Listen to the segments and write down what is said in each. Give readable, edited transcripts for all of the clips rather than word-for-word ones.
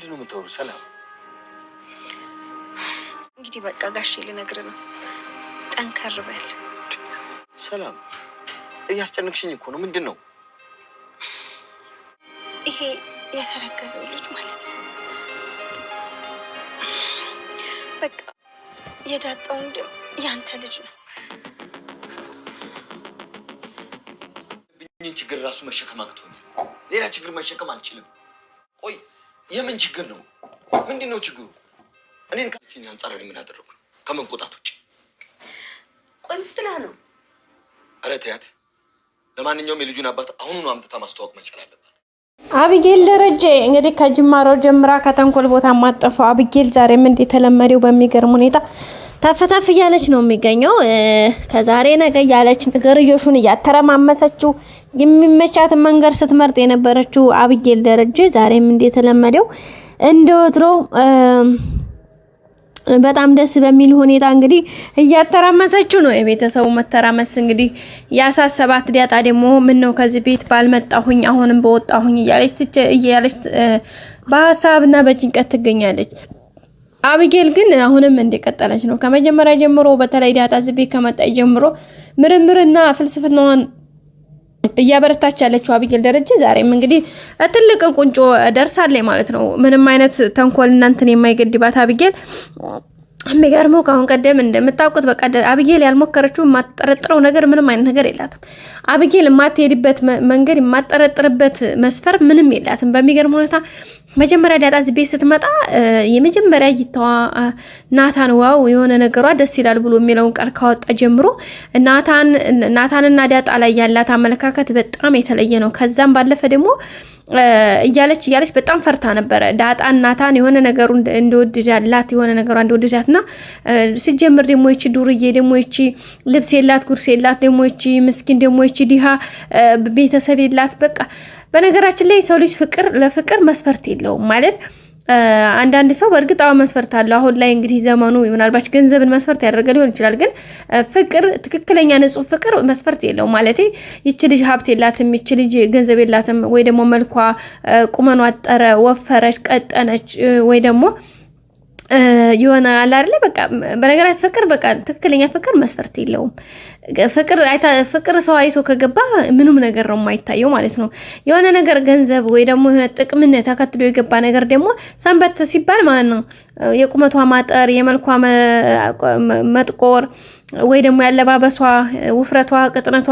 ምንድነው የምታወሩ? ሰላም እንግዲህ በቃ ጋሼ ልነግርህ ነው። ጠንከር በል። ሰላም እያስጨነቅሽኝ እኮ ነው። ምንድነው? ይሄ የተረገዘው ልጅ ማለት ነው። በቃ የዳጣው ወንድም ያንተ ልጅ ነው። ይህን ችግር ራሱ መሸከም አቅቶኛል። ሌላ ችግር መሸከም አልችልም። ቆይ የምን ችግር ነው? ምንድነው ችግሩ? እኔን ካችን አንጻር ምን አደረኩ? ከመንቆጣት ውጭ ቆይ ብላ ነው። ኧረ ተያት። ለማንኛውም የልጁን አባት አሁኑኑ አምጥታ ማስተዋወቅ መቻል አለባት። አቢጌል ደረጀ እንግዲህ ከጅማሮ ጀምራ ከተንኮል ቦታ ማጠፋው አቢጌል ዛሬም እንደተለመደው በሚገርም ሁኔታ ተፈተፍ እያለች ነው የሚገኘው። ከዛሬ ነገ እያለች ነገርዮሹን እያተረማመሰችው የሚመቻት መንገድ ስትመርጥ የነበረችው አቢጌል ደረጀ ዛሬም እንደተለመደው እንደወትሮው በጣም ደስ በሚል ሁኔታ እንግዲህ እያተራመሰችው ነው። የቤተሰቡ መተራመስ እንግዲህ ያሳሰባት ዳጣ ደግሞ ምን ነው ከዚህ ቤት ባልመጣሁኝ አሁንም በወጣሁኝ እያለች በሐሳብና በጭንቀት ትገኛለች። አቢጌል ግን አሁንም እንደቀጠለች ነው። ከመጀመሪያ ጀምሮ በተለይ ዳጣ እዚህ ቤት ከመጣች ጀምሮ ምርምርና ፍልስፍናዋን እያበረታች ያለችው አቢጌል ደረጀ ዛሬም እንግዲህ ትልቅ ቁንጮ ደርሳለች ማለት ነው። ምንም አይነት ተንኮልና እንትን የማይገድባት አቢጌል የሚገርመው ከአሁን ቀደም እንደምታውቁት በቃ አቢጌል ያልሞከረችው የማትጠረጥረው ነገር ምንም አይነት ነገር የላትም። አቢጌል የማትሄድበት መንገድ የማትጠረጥርበት መስፈር ምንም የላትም። በሚገርም ሁኔታ መጀመሪያ ዳጣ እዚህ ቤት ስትመጣ የመጀመሪያ እይታዋ ናታን ዋው የሆነ ነገሯ ደስ ይላል ብሎ የሚለውን ቃል ካወጣ ጀምሮ ናታንና ዳጣ ላይ ያላት አመለካከት በጣም የተለየ ነው። ከዛም ባለፈ ደግሞ እያለች በጣም ፈርታ ነበረ። ዳጣ ናታን የሆነ ነገሩ እንደወደዳላት የሆነ ነገሯ እንደወደዳትና ሲጀምር ደግሞ እቺ ዱርዬ ደግሞ እቺ ልብስ የላት ጉርስ የላት ደግሞ እቺ ምስኪን ደግሞ እቺ ዲሃ ቤተሰብ የላት በቃ በነገራችን ላይ ሰው ልጅ ለፍቅር መስፈርት የለውም ማለት አንዳንድ ሰው በእርግጥ መስፈርት አለው። አሁን ላይ እንግዲህ ዘመኑ ምናልባት ገንዘብን መስፈርት ያደርገ ሊሆን ይችላል። ግን ፍቅር ትክክለኛ ንጹህ ፍቅር መስፈርት የለውም ማለት ይቺ ልጅ ሀብት የላትም፣ ይቺ ልጅ ገንዘብ የላትም ወይ ደግሞ መልኳ ቁመኗ አጠረ፣ ወፈረች፣ ቀጠነች ወይ ደግሞ የሆነ አለ አይደለ በቃ በነገራችን ፍቅር በቃ ትክክለኛ ፍቅር መስፈርት የለውም። ፍቅር ሰው አይቶ ከገባ ምንም ነገር ነው የማይታየው ማለት ነው። የሆነ ነገር ገንዘብ ወይ ደግሞ የሆነ ጥቅምን ተከትሎ የገባ ነገር ደግሞ ሰንበት ሲባል ማለት ነው የቁመቷ ማጠር፣ የመልኳ መጥቆር ወይ ደግሞ ያለባበሷ ውፍረቷ፣ ቅጥነቷ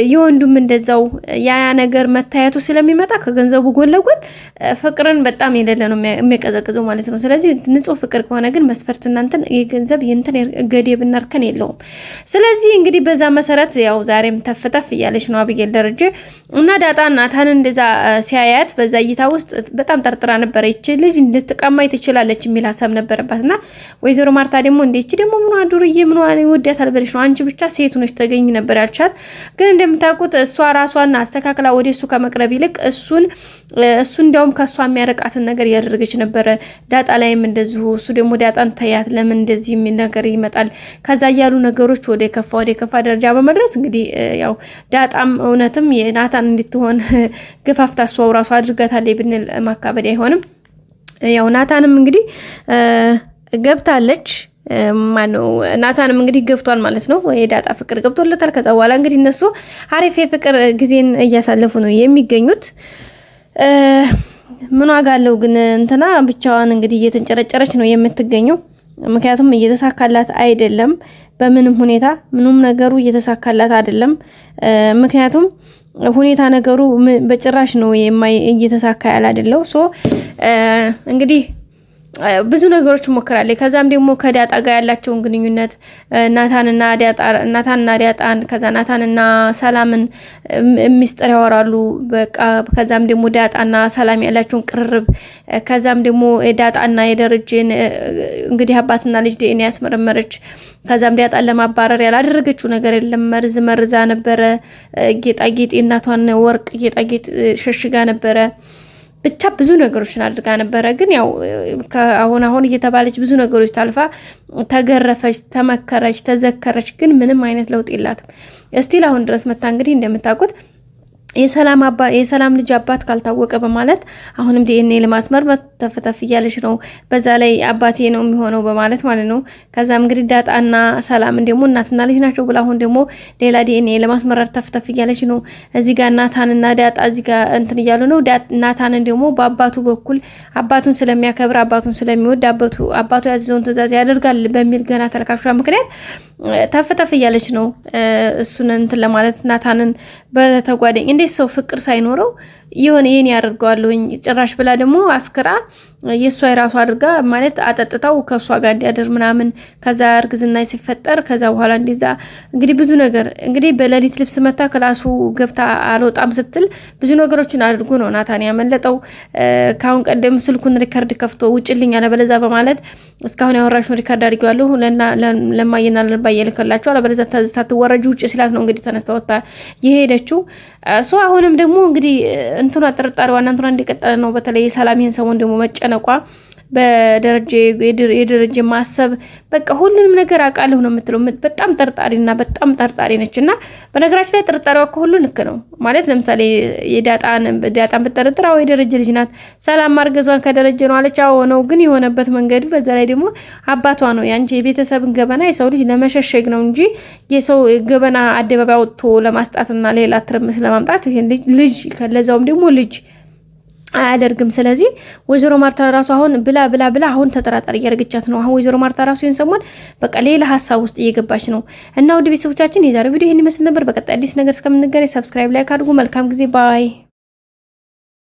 የወንዱም እንደዛው ያ ነገር መታየቱ ስለሚመጣ ከገንዘቡ ጎን ለጎን ፍቅርን በጣም የሌለ ነው የሚቀዘቅዘው ማለት ነው። ስለዚህ ንጹህ ፍቅር ከሆነ ግን መስፈርት እናንተን የገንዘብ የእንትን ገደብና እርከን የለውም። ስለዚህ እንግዲህ በዛ መሰረት ያው ዛሬም ተፍተፍ እያለች ነው አቢጌል ደረጀ እና ዳጣ ናታን እንደዛ ሲያያት በዛ እይታ ውስጥ በጣም ጠርጥራ ነበረ። ይች ልጅ ልትቀማይ ትችላለች የሚል ሀሳብ ነበረባትና ወይዘሮ ማርታ ደግሞ እንዴች ደግሞ ምን አዱርዬ ምን ወዲያታል በልሽ ነው አንቺ ብቻ ሴት ሆነሽ ተገኝ ነበር ያልቻት። ግን እንደምታውቁት እሷ ራሷን አስተካክላ ወደሱ ከመቅረብ ይልቅ እሱ እንዲያውም ከሷ የሚያረቃትን ነገር ያደረገች ነበረ። ዳጣ ላይም እንደዚሁ እሱ ደግሞ ዳጣን ተያት ለምን እንደዚህ የሚል ነገር ይመጣል። ከዛ ያሉ ነገሮች ወደ ከፋ ደረጃ በመድረስ እንግዲህ ያው ዳጣም እውነትም የናታን እንድትሆን ገፋፍታ እሷ ራሷ አድርጋታለች ብንል ማካበድ አይሆንም። ያው ናታንም እንግዲህ ገብታለች ማነው ናታንም እንግዲህ ገብቷል ማለት ነው። የዳጣ ፍቅር ገብቶለታል። ከዛ በኋላ እንግዲህ እነሱ አሪፍ የፍቅር ጊዜን እያሳለፉ ነው የሚገኙት። ምን ዋጋ አለው ግን እንትና ብቻዋን እንግዲህ እየተንጨረጨረች ነው የምትገኘው። ምክንያቱም እየተሳካላት አይደለም። በምንም ሁኔታ ምንም ነገሩ እየተሳካላት አይደለም። ምክንያቱም ሁኔታ ነገሩ በጭራሽ ነው እየተሳካ ያለ አይደለው። እንግዲህ ብዙ ነገሮች ሞክራለች። ከዛም ደግሞ ከዳጣ ጋር ያላቸውን ግንኙነት ናታንና ዳጣን ከዛ ናታንና ሰላምን ሚስጥር ያወራሉ። በቃ ከዛም ደግሞ ዳጣና ሰላም ያላቸውን ቅርርብ ከዛም ደግሞ ዳጣና የደረጀን እንግዲህ አባትና ልጅ ዲኤንኤ ያስመረመረች። ከዛም ዳጣን ለማባረር ያላደረገችው ነገር የለም። መርዛ ነበረ። ጌጣጌጥ እናቷን ወርቅ ጌጣጌጥ ሸሽጋ ነበረ። ብቻ ብዙ ነገሮችን አድርጋ ነበረ። ግን ያው አሁን እየተባለች ብዙ ነገሮች ታልፋ ተገረፈች፣ ተመከረች፣ ተዘከረች። ግን ምንም አይነት ለውጥ የላትም። እስቲል አሁን ድረስ መታ እንግዲህ እንደምታውቁት የሰላም ልጅ አባት ካልታወቀ በማለት አሁንም ዲኤንኤ ለማስመርመር ተፍተፍ እያለች ነው። በዛ ላይ አባቴ ነው የሚሆነው በማለት ማለት ነው። ከዛም እንግዲህ ዳጣና ሰላም ደግሞ እናትና ልጅ ናቸው ብላ አሁን ደግሞ ሌላ ዲኤንኤ ለማስመረር ተፍተፍ እያለች ነው። እዚህ ጋር ናታንና ዳጣ እዚህ ጋር እንትን እያሉ ነው። ናታንን ደግሞ በአባቱ በኩል አባቱን ስለሚያከብር አባቱን ስለሚወድ አባቱ ያዘዘውን ትዕዛዝ ያደርጋል በሚል ገና ተለካክሿ ምክንያት ተፍተፍ እያለች ነው። እሱን እንትን ለማለት ናታንን በተጓደኝ እንዴት ሰው ፍቅር ሳይኖረው የሆነ ይሄን ያደርገዋለሁኝ ጭራሽ ብላ ደግሞ አስክራ የሷ የራሱ አድርጋ ማለት አጠጥታው ከሷ ጋር እንዲያደር ምናምን ከዛ እርግዝና ሲፈጠር ከዛ በኋላ እንደዛ እንግዲህ ብዙ ነገር እንግዲህ በሌሊት ልብስ መታ ክላሱ ገብታ አልወጣም ስትል ብዙ ነገሮችን አድርጎ ነው ናታን ያመለጠው። ካሁን ቀደም ስልኩን ሪከርድ ከፍቶ ውጭልኝ አለበለዛ በማለት እስካሁን ያወራሽውን ሪከርድ አድርጌዋለሁ ለማየና ለባየ ልከላቸው አለበለዛ ታትወረጅ ውጭ ሲላት ነው እንግዲህ ተነስተውታ የሄደችው። እሱ አሁንም ደግሞ እንግዲህ እንትኗ ጥርጣሬዋ እናንተና እንደቀጠለ ነው። በተለይ ሰላም ይሄን ሰሞን ደግሞ መጨነቋ በደረጀ የደረጀ ማሰብ በቃ ሁሉንም ነገር አውቃለሁ ነው የምትለው። በጣም ጠርጣሪና በጣም ጠርጣሪ ነችና በነገራችን ላይ ጥርጣሬዋ ሁሉ ልክ ነው ማለት ለምሳሌ የዳጣን ብትጠረጥር አዎ የደረጀ ልጅ ናት። ሰላም ማርገዟን ከደረጀ ነው አለች። አዎ ነው ግን የሆነበት መንገዱ በዛ ላይ ደግሞ አባቷ ነው። ያንቺ የቤተሰብን ገበና የሰው ልጅ ለመሸሸግ ነው እንጂ የሰው ገበና አደባባይ ወጥቶ ለማስጣትና ሌላ ትርምስ ለማምጣት ልጅ ከለዛውም ደግሞ ልጅ አያደርግም። ስለዚህ ወይዘሮ ማርታ ራሱ አሁን ብላ አሁን ተጠራጣሪ እያደረገቻት ነው። አሁን ወይዘሮ ማርታ ራሱ ይሄን ሰሞን በቃ ሌላ ሀሳብ ውስጥ እየገባች ነው። እና ውድ ቤተሰቦቻችን የዛሬው ቪዲዮ ይሄን ይመስል ነበር። በቀጣይ አዲስ ነገር እስከምንገናኝ ሰብስክራይብ፣ ላይክ አድርጉ። መልካም ጊዜ ባይ